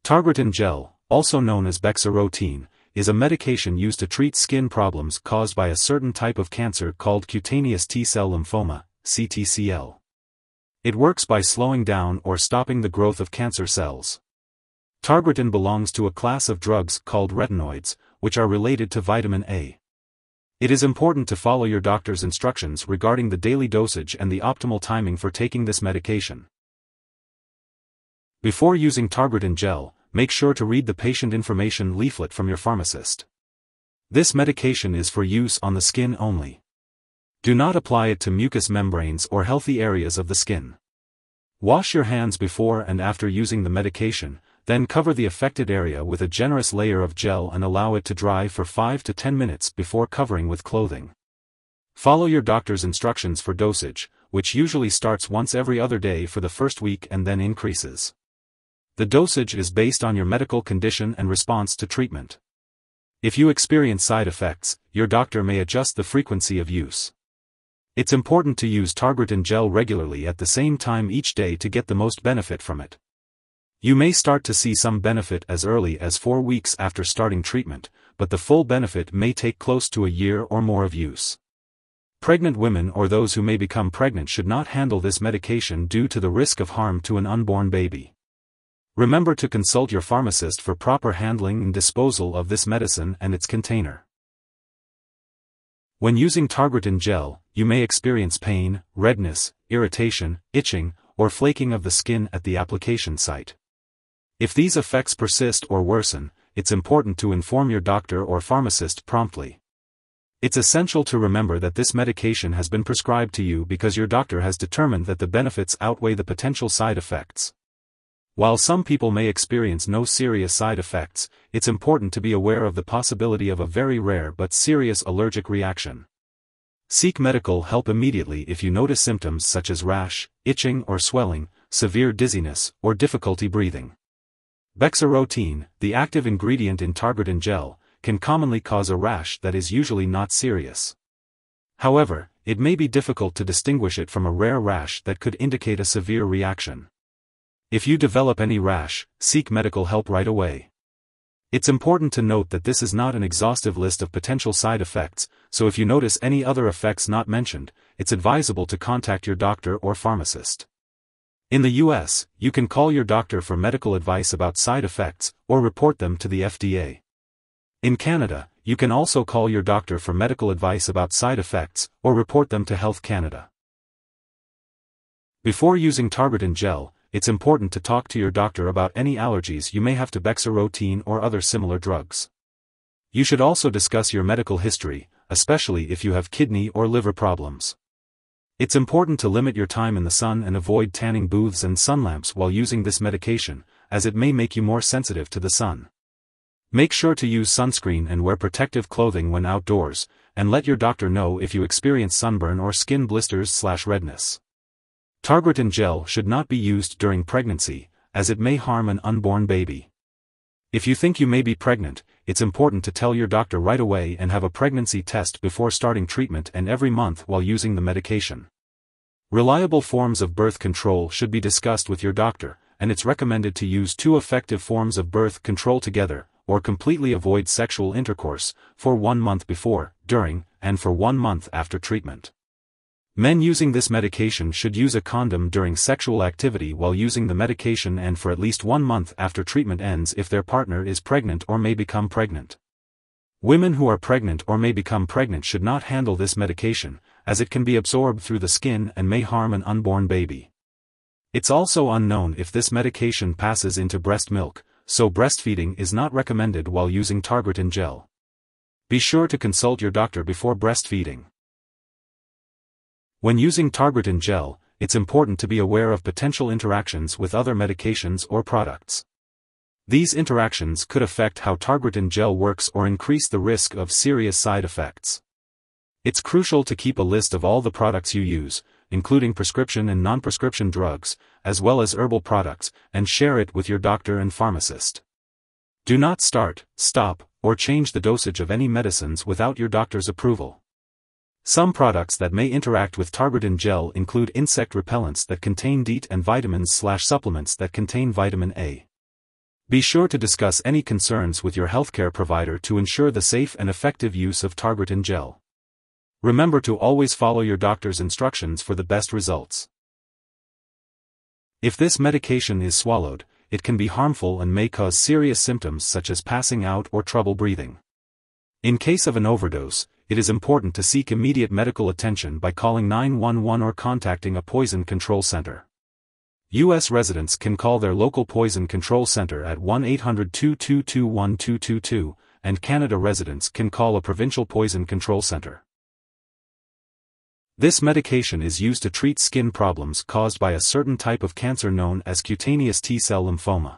Targretin gel, also known as bexarotene, is a medication used to treat skin problems caused by a certain type of cancer called cutaneous T-cell lymphoma, CTCL. It works by slowing down or stopping the growth of cancer cells. Targretin belongs to a class of drugs called retinoids, which are related to vitamin A. It is important to follow your doctor's instructions regarding the daily dosage and the optimal timing for taking this medication. Before using Targretin gel, make sure to read the patient information leaflet from your pharmacist. This medication is for use on the skin only. Do not apply it to mucous membranes or healthy areas of the skin. Wash your hands before and after using the medication, then cover the affected area with a generous layer of gel and allow it to dry for 5 to 10 minutes before covering with clothing. Follow your doctor's instructions for dosage, which usually starts once every other day for the first week and then increases. The dosage is based on your medical condition and response to treatment. If you experience side effects, your doctor may adjust the frequency of use. It's important to use Targretin gel regularly at the same time each day to get the most benefit from it. You may start to see some benefit as early as 4 weeks after starting treatment, but the full benefit may take close to a year or more of use. Pregnant women or those who may become pregnant should not handle this medication due to the risk of harm to an unborn baby. Remember to consult your pharmacist for proper handling and disposal of this medicine and its container. When using Targretin gel, you may experience pain, redness, irritation, itching, or flaking of the skin at the application site. If these effects persist or worsen, it's important to inform your doctor or pharmacist promptly. It's essential to remember that this medication has been prescribed to you because your doctor has determined that the benefits outweigh the potential side effects. While some people may experience no serious side effects, it's important to be aware of the possibility of a very rare but serious allergic reaction. Seek medical help immediately if you notice symptoms such as rash, itching or swelling, severe dizziness, or difficulty breathing. Bexarotene, the active ingredient in Targretin gel, can commonly cause a rash that is usually not serious. However, it may be difficult to distinguish it from a rare rash that could indicate a severe reaction. If you develop any rash, seek medical help right away. It's important to note that this is not an exhaustive list of potential side effects, so if you notice any other effects not mentioned, it's advisable to contact your doctor or pharmacist. In the US, you can call your doctor for medical advice about side effects, or report them to the FDA. In Canada, you can also call your doctor for medical advice about side effects, or report them to Health Canada. Before using Targretin gel, it's important to talk to your doctor about any allergies you may have to bexarotene or other similar drugs. You should also discuss your medical history, especially if you have kidney or liver problems. It's important to limit your time in the sun and avoid tanning booths and sun lamps while using this medication, as it may make you more sensitive to the sun. Make sure to use sunscreen and wear protective clothing when outdoors, and let your doctor know if you experience sunburn or skin blisters/redness. Targretin gel should not be used during pregnancy, as it may harm an unborn baby. If you think you may be pregnant, it's important to tell your doctor right away and have a pregnancy test before starting treatment and every month while using the medication. Reliable forms of birth control should be discussed with your doctor, and it's recommended to use 2 effective forms of birth control together, or completely avoid sexual intercourse, for 1 month before, during, and for 1 month after treatment. Men using this medication should use a condom during sexual activity while using the medication and for at least 1 month after treatment ends if their partner is pregnant or may become pregnant. Women who are pregnant or may become pregnant should not handle this medication, as it can be absorbed through the skin and may harm an unborn baby. It's also unknown if this medication passes into breast milk, so breastfeeding is not recommended while using Targretin gel. Be sure to consult your doctor before breastfeeding. When using Targretin gel, it's important to be aware of potential interactions with other medications or products. These interactions could affect how Targretin gel works or increase the risk of serious side effects. It's crucial to keep a list of all the products you use, including prescription and non-prescription drugs, as well as herbal products, and share it with your doctor and pharmacist. Do not start, stop, or change the dosage of any medicines without your doctor's approval. Some products that may interact with Targretin gel include insect repellents that contain DEET and vitamins/supplements that contain vitamin A. Be sure to discuss any concerns with your healthcare provider to ensure the safe and effective use of Targretin gel. Remember to always follow your doctor's instructions for the best results. If this medication is swallowed, it can be harmful and may cause serious symptoms such as passing out or trouble breathing. In case of an overdose, it is important to seek immediate medical attention by calling 911 or contacting a poison control center. U.S. residents can call their local poison control center at 1-800-222-1222, and Canada residents can call a provincial poison control center. This medication is used to treat skin problems caused by a certain type of cancer known as cutaneous T-cell lymphoma.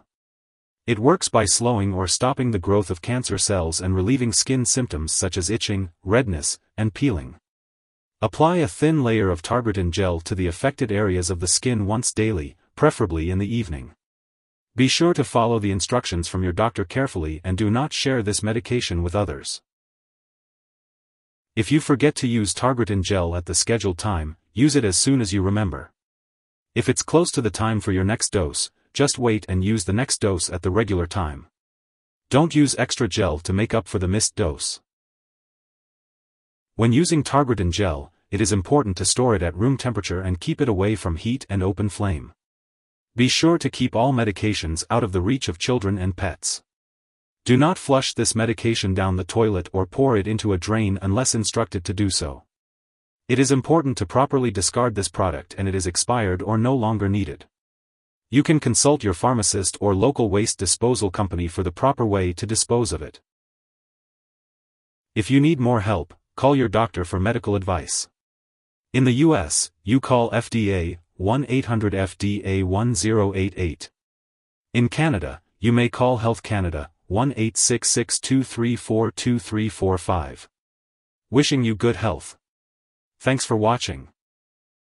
It works by slowing or stopping the growth of cancer cells and relieving skin symptoms such as itching, redness, and peeling. Apply a thin layer of Targretin gel to the affected areas of the skin once daily, preferably in the evening. Be sure to follow the instructions from your doctor carefully and do not share this medication with others. If you forget to use Targretin gel at the scheduled time, use it as soon as you remember. If it's close to the time for your next dose, just wait and use the next dose at the regular time. Don't use extra gel to make up for the missed dose. When using Targretin gel, it is important to store it at room temperature and keep it away from heat and open flame. Be sure to keep all medications out of the reach of children and pets. Do not flush this medication down the toilet or pour it into a drain unless instructed to do so. It is important to properly discard this product and it is expired or no longer needed. You can consult your pharmacist or local waste disposal company for the proper way to dispose of it. If you need more help, call your doctor for medical advice. In the U.S., you call FDA 1-800-FDA-1088. In Canada, you may call Health Canada 1-866-234-2345. Wishing you good health. Thanks for watching.